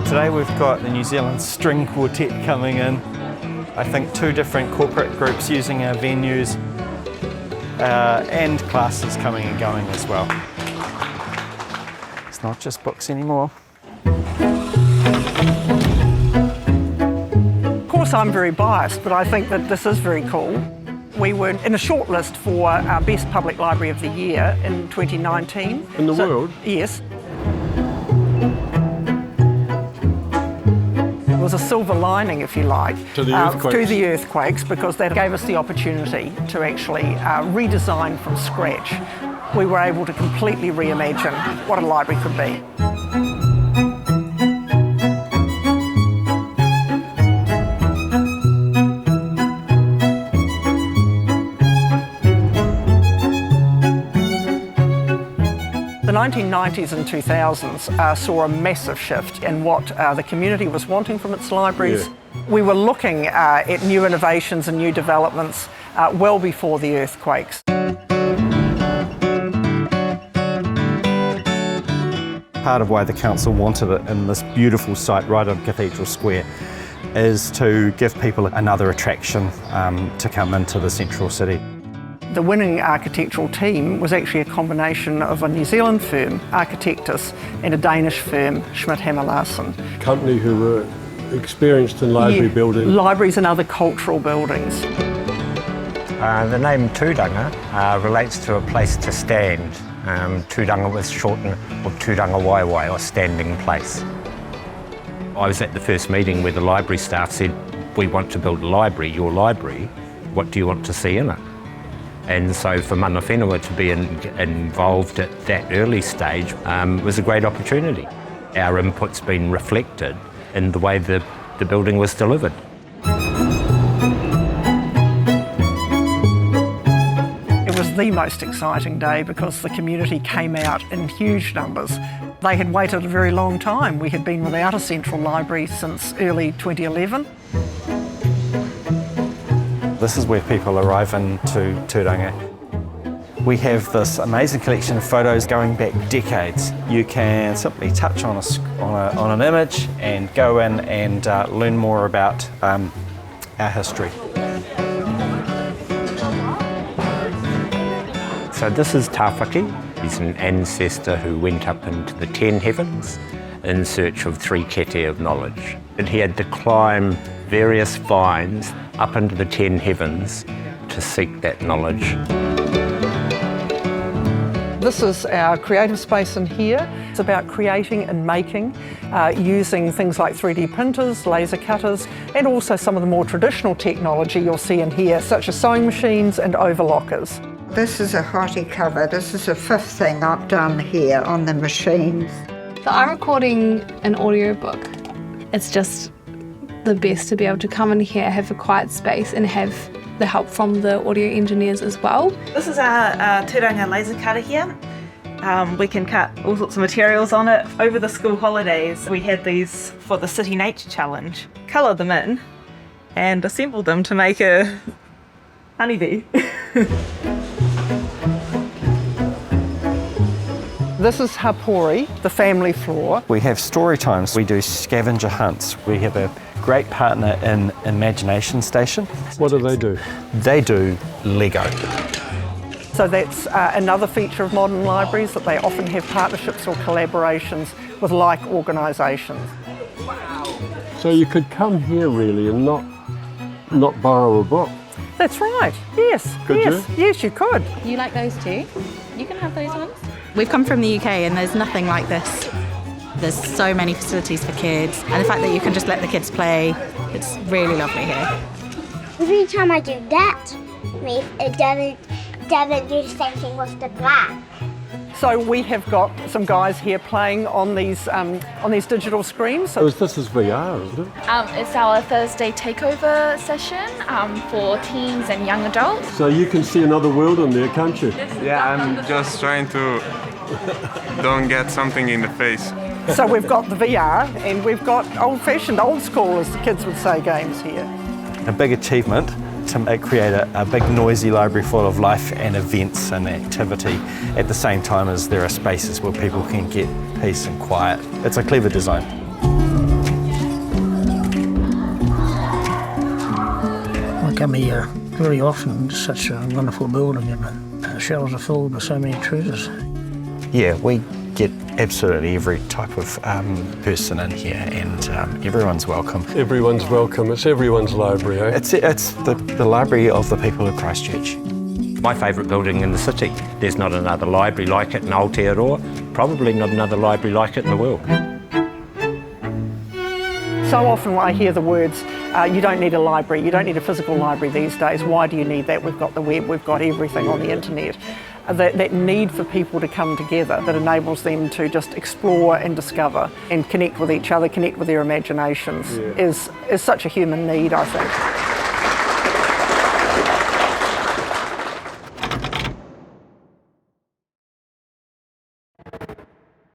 Today we've got the New Zealand String Quartet coming in. I think 2 different corporate groups using our venues and classes coming and going as well. It's not just books anymore. Of course I'm very biased, but I think that this is very cool. We were in a shortlist for our Best Public Library of the Year in 2019. In the world? Yes. It was a silver lining, if you like, to the earthquakes, because that gave us the opportunity to actually redesign from scratch. We were able to completely reimagine what a library could be. The 1990s and 2000s saw a massive shift in what the community was wanting from its libraries. Yeah. We were looking at new innovations and new developments well before the earthquakes. Part of why the council wanted it in this beautiful site right on Cathedral Square is to give people another attraction to come into the central city. The winning architectural team was actually a combination of a New Zealand firm, Architectus, and a Danish firm, Schmidt Hammer Larsen. Company who were experienced in library building. Libraries and other cultural buildings. The name Tūranga relates to a place to stand. Tūranga was shortened of Tūranga Waiwai, or standing place. I was at the first meeting where the library staff said, "We want to build a library, your library. What do you want to see in it?" And so for mana whenua to be involved at that early stage was a great opportunity. Our input's been reflected in the way the building was delivered. It was the most exciting day because the community came out in huge numbers. They had waited a very long time. We had been without a central library since early 2011. This is where people arrive into Tūranga. We have this amazing collection of photos going back decades. You can simply touch on an image and go in and learn more about our history. So this is Tāwhaki. He's an ancestor who went up into the 10 heavens in search of 3 kete of knowledge. And he had to climb various vines up into the 10 heavens to seek that knowledge. This is our creative space in here. It's about creating and making, using things like 3D printers, laser cutters, and also some of the more traditional technology you'll see in here, such as sewing machines and overlockers. This is a hotty cover. This is the 5th thing I've done here on the machines. So I'm recording an audiobook. It's just the best to be able to come in here, have a quiet space and have the help from the audio engineers as well. This is our Tūranga laser cutter here. We can cut all sorts of materials on it. Over the school holidays we had these for the City Nature Challenge. Coloured them in and assembled them to make a honeybee. This is Hapori, the family floor. We have story times. We do scavenger hunts. We have a great partner in Imagination Station. What do? They do Lego. So that's another feature of modern libraries, that they often have partnerships or collaborations with like organisations. So you could come here really and not borrow a book. That's right, yes. Could you? Yes, you could. You like those too? You can have those ones. We've come from the UK and there's nothing like this. There's so many facilities for kids, and the fact that you can just let the kids play, it's really lovely here. Every time I do that, it doesn't do the same thing with the black. So we have got some guys here playing on these digital screens. So this is VR, isn't it? It's our Thursday takeover session for teens and young adults. So you can see another world on there, can't you? Yeah, I'm just trying to don't get something in the face. So we've got the VR and we've got old-fashioned, old school, as the kids would say, games here. A big achievement to create a big noisy library full of life and events and activity at the same time as there are spaces where people can get peace and quiet. It's a clever design. come here very often. It's such a wonderful building, and the shelves are filled with so many treasures. Yeah, we get absolutely every type of person in here, and everyone's welcome. Everyone's welcome. It's everyone's library, eh? It's the library of the people of Christchurch. My favourite building in the city. There's not another library like it in Aotearoa, probably not another library like it in the world. So often I hear the words, you don't need a library, you don't need a physical library these days. Why do you need that? We've got the web, we've got everything on the internet. That need for people to come together that enables them to just explore and discover and connect with each other, connect with their imaginations is such a human need, I think.